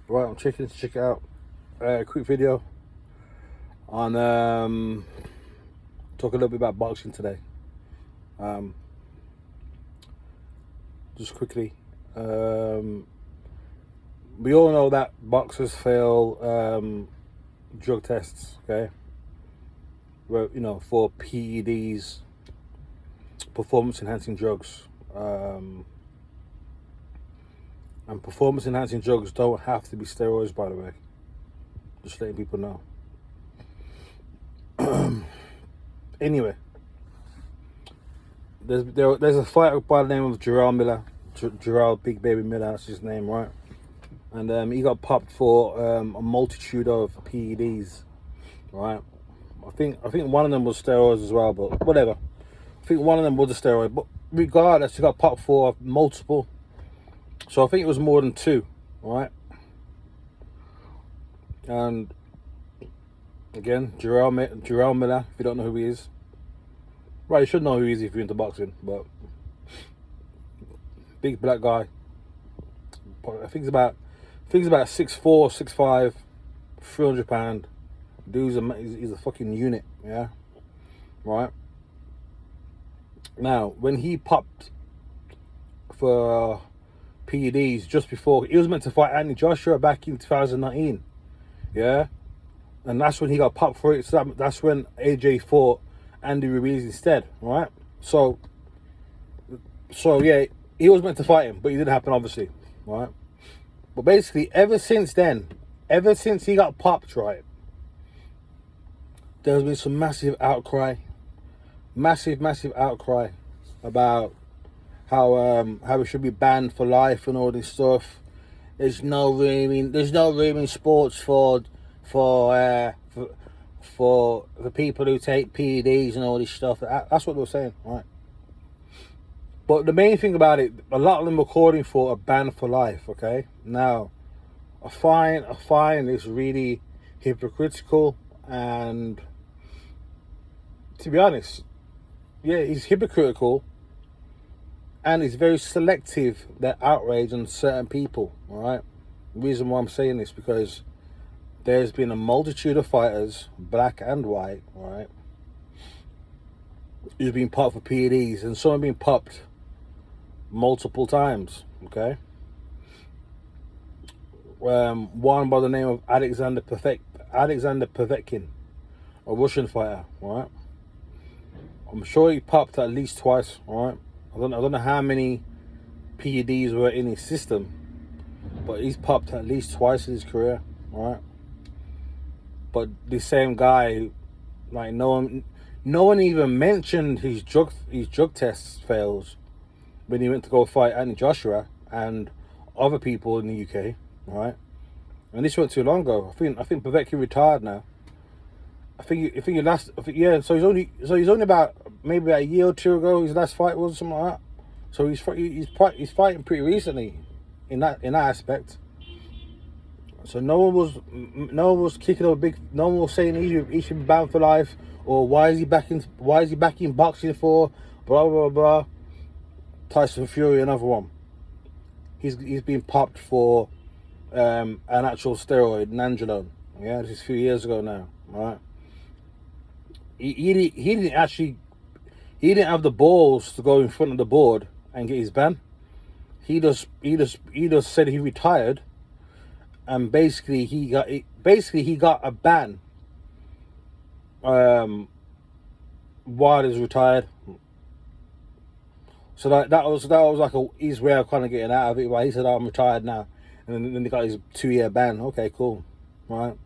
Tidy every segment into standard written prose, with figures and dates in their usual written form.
Right, I'm checking to check it out. Quick video on talk a little bit about boxing today. Just quickly, we all know that boxers fail drug tests. Okay, well, for PEDs, performance enhancing drugs. And performance enhancing drugs don't have to be steroids, by the way. Just letting people know. Anyway, there's a fighter by the name of JARRELL Miller. JARRELL Big Baby Miller, that's his name, right? And he got popped for a multitude of PEDs, right? I think one of them was steroids as well, but whatever. I think one of them was a steroid, but regardless, he got popped for multiple. So I think it was more than two, right? And again, JARRELL Miller, if you don't know who he is. Right, you should know who he is if you're into boxing, but big black guy. I think he's about 6'4", 6'5", 300 pound. He's a fucking unit, yeah? Right? Now, when he popped for PEDs just before, he was meant to fight Anthony Joshua back in 2019, yeah? And that's when he got popped for it. So that's when AJ fought Andy Ruiz instead, right? So yeah, he was meant to fight him, but it didn't happen, obviously, right? But basically, ever since he got popped, right, there's been some massive outcry about how it should be banned for life and all this stuff. There's no room in sports for the people who take PEDs and all this stuff. That's what they were saying, right? But the main thing about it, a lot of them were calling for a ban for life. Okay, now I find this really hypocritical, and to be honest, yeah, it's hypocritical. And it's very selective, that outrage on certain people, all right? The reason why I'm saying this, because there's been a multitude of fighters, black and white, all right, who's been popped for PEDs, and some have been popped multiple times, okay? One by the name of Alexander Povetkin, a Russian fighter, all right? I'm sure he popped at least twice, all right? I don't know how many PEDs were in his system, but he's popped at least twice in his career, right? But the same guy, like, no one even mentioned his drug test fails when he went to go fight Anthony Joshua and other people in the UK, right? And this went too long ago. I think Povetkin retired now. So he's only about maybe a year or two ago his last fight was, something like that. So he's fighting pretty recently in that aspect. So no one was kicking up no one was saying he should be banned for life, or why is he back in boxing for, blah blah blah. Tyson Fury, another one. He's been popped for an actual steroid, nandrolone. Yeah, this is a few years ago now, right? He didn't have the balls to go in front of the board and get his ban. He just said he retired, and basically he got a ban while he's retired. So that was like his way of kind of getting out of it. But he said, "Oh, I'm retired now," and then he got his 2-year ban. Okay, cool, right?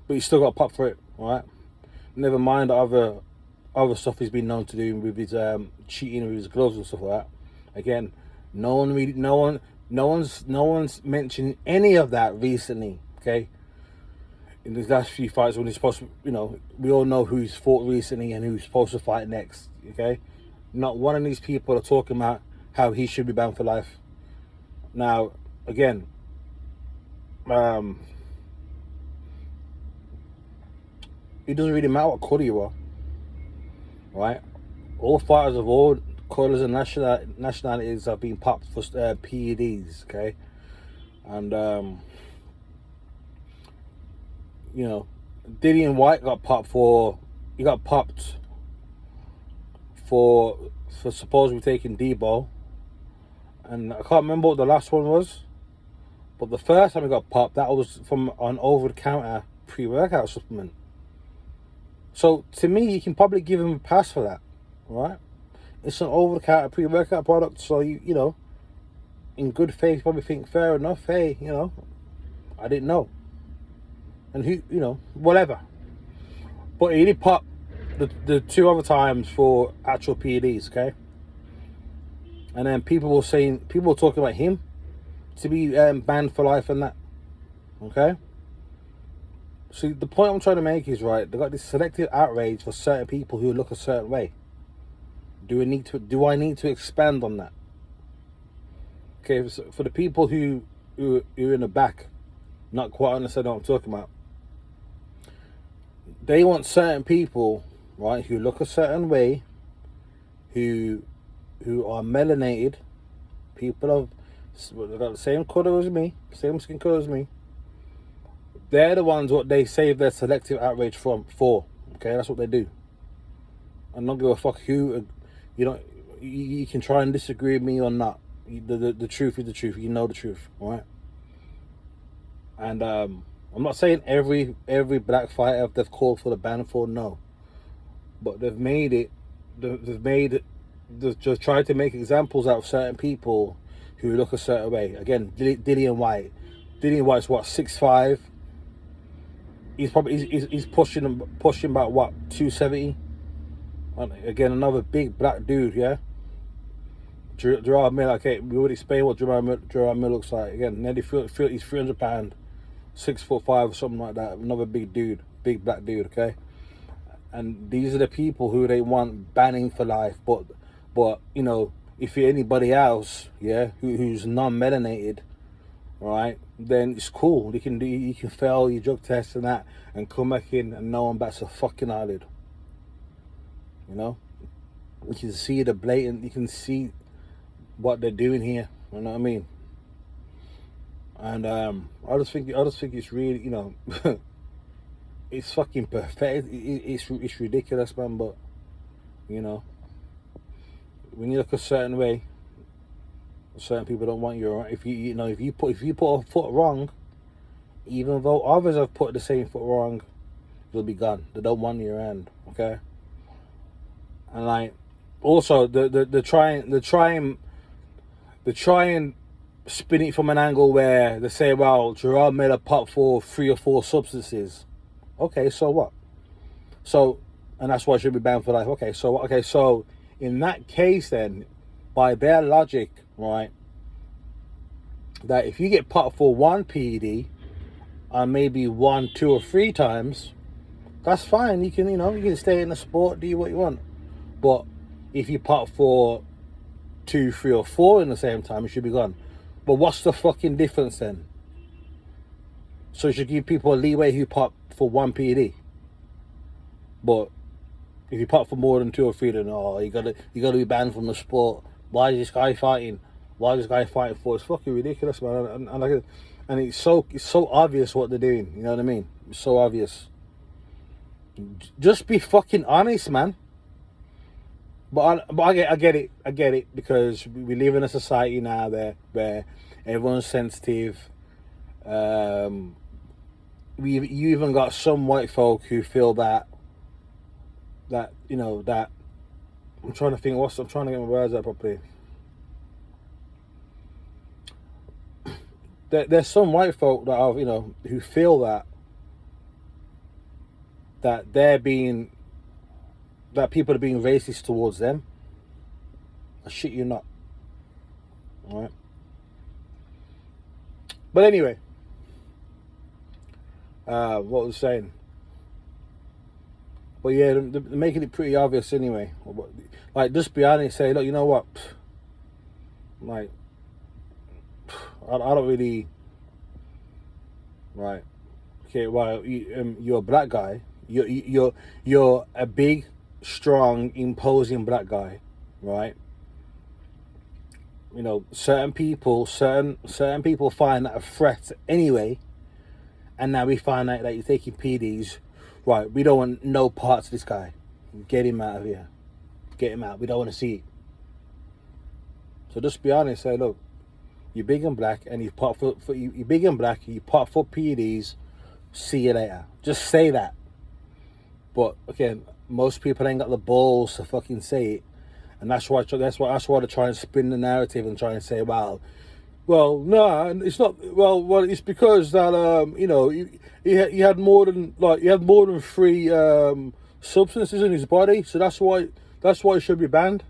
But he still got popped for it, right? Never mind the other stuff he's been known to do with his cheating with his gloves and stuff like that. Again, no one's mentioned any of that recently. Okay, in these last few fights when he's supposed to, we all know who he's fought recently and who's supposed to fight next. Okay, not one of these people are talking about how he should be banned for life. Now, again, it doesn't really matter what colour you are, right? All fighters of all colours and nationalities have been popped for PEDs, okay? And you know, Dillian White got popped for, he got popped for supposedly taking Debo, and I can't remember what the last one was, but the first time he got popped, that was from an over-the-counter pre-workout supplement. So to me, you can probably give him a pass for that, right? It's an over-the-counter pre-workout product, so you know, in good faith, you probably think, fair enough. Hey, you know, I didn't know, and who, you know, whatever. But he did pop the 2 other times for actual PEDs, okay? And then people were talking about him to be banned for life and that, okay? See, the point I'm trying to make is, right, they got this selective outrage for certain people who look a certain way. Do I need to expand on that? Okay, for the people who are in the back, not quite understand what I'm talking about. They want certain people, right, who look a certain way, who are melanated, people they've got the same color as me, same skin color as me. They're the ones what they save their selective outrage for. Okay, that's what they do. I'm not give a fuck who, you know, you can try and disagree with me or not. The truth is the truth. You know the truth, right? And I'm not saying every black fighter they've called for the ban for, no. But they've just tried to make examples out of certain people who look a certain way. Again, Dillian White. Dillian White's what, 6'5". He's pushing about what, 270. Again, another big black dude, yeah. Jarrell Miller. Okay, we already explained what Jarrell Miller looks like. Again, nearly he's 300 pound, 6'5" or something like that. Another big dude, big black dude. Okay, and these are the people who they want banning for life. But you know, if you're anybody else, yeah, who's non-melanated, right, then it's cool. You can fail your drug test and that, and come back in and no one bats a fucking eyelid. You know, you can see the blatant. You can see what they're doing here. You know what I mean? And I just think it's really, you know, it's fucking pathetic. It's ridiculous, man. But you know, when you look a certain way, certain people don't want you. If you put a foot wrong, even though others have put the same foot wrong, you'll be gone. They don't want your hand. Okay. And like, also the try and spin it from an angle where they say, well, Jarrell Miller popped for 3 or 4 substances. Okay, so what? So, and that's why it should be banned for life. Okay, so in that case then, by their logic, right, that if you get popped for 1 PED and maybe 1, 2 or 3 times, that's fine. You can stay in the sport, do what you want. But if you pop for 2, 3 or 4 in the same time, it should be gone. But what's the fucking difference then? So you should give people a leeway who pop for 1 PED. But if you pop for more than 2 or 3, then you gotta be banned from the sport. Why is this guy fighting? Why is this guy fighting for? It's fucking ridiculous, man. And it's so obvious what they're doing. You know what I mean? It's so obvious. Just be fucking honest, man. But I get it because we live in a society now where everyone's sensitive. You even got some white folk who feel that you know that. I'm trying to think. I'm trying to get my words out properly. There's some white folk that are, you know, who feel that people are being racist towards them. I shit you not. All right. But anyway, what was I saying? Well, yeah, they're making it pretty obvious anyway. Like, just be honest, say, look, you know what? Like, I don't really. Right. Okay. Well, you're a black guy. You're a big, strong, imposing black guy, right? You know, certain people find that a threat anyway, and now we find out that he's taking PDs. Right, we don't want no parts of this guy. Get him out of here. Get him out. We don't want to see it. So just be honest. Say, look, you're big and black, and you're big and black. You part for PDs. See you later. Just say that. But again, most people ain't got the balls to fucking say it, and that's why they try and spin the narrative and try and say, well, no, it's not. Well, it's because that you know, he had more than three substances in his body, so that's why it should be banned.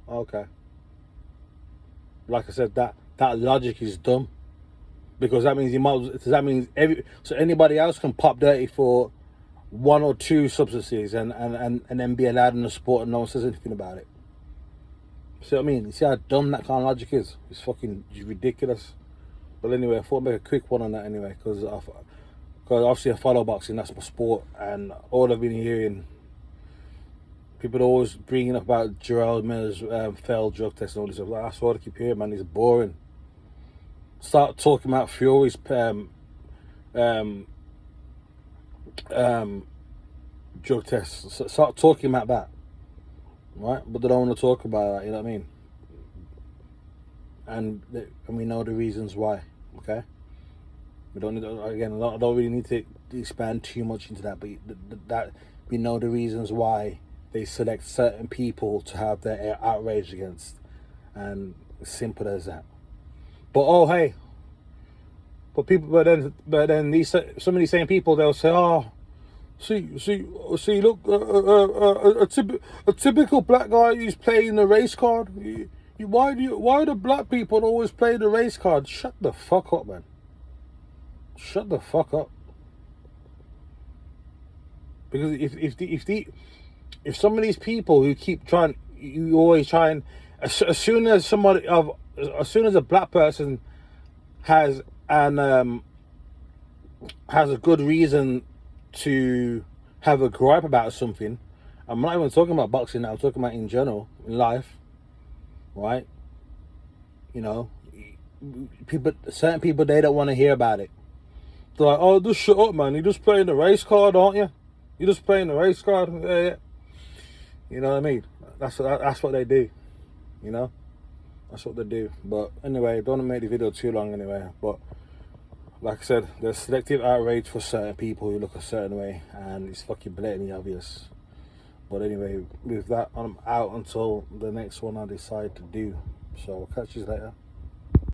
Okay. Like I said, that logic is dumb, because that means anybody else can pop dirty for one or two substances and then be allowed in the sport and no one says anything about it. See what I mean? You see how dumb that kind of logic is? It's fucking ridiculous. But anyway, I thought I'd make a quick one on that anyway, because obviously I follow boxing, that's my sport, and all I've been hearing, people are always bringing up about JARRELL Miller's failed drug test and all this stuff. Like, that's all I keep hearing, man. It's boring. Start talking about Fury's drug tests. Start talking about that, right? But they don't want to talk about that. You know what I mean? And we know the reasons why. Okay. We don't need again. I don't really need to expand too much into that, but that we know the reasons why they select certain people to have their outrage against, and it's simple as that. But then these some of these same people, they'll say, oh, see, look, a typical black guy who's playing the race card. Why do black people always play the race card? Shut the fuck up, man. Shut the fuck up. Because if some of these people who keep trying, you always try and as soon as a black person has a good reason to have a gripe about something, I'm not even talking about boxing now, I'm talking about in general, in life, right? You know, certain people, they don't want to hear about it. They're like, oh, just shut up, man, you're just playing the race card, aren't you? You're just playing the race card. Yeah. You know what I mean? That's what they do, you know? That's what they do. But anyway, don't want to make the video too long anyway. But like I said, there's selective outrage for certain people who look a certain way, and it's fucking blatantly obvious. But anyway, with that, I'm out until the next one I decide to do. So I'll catch you later.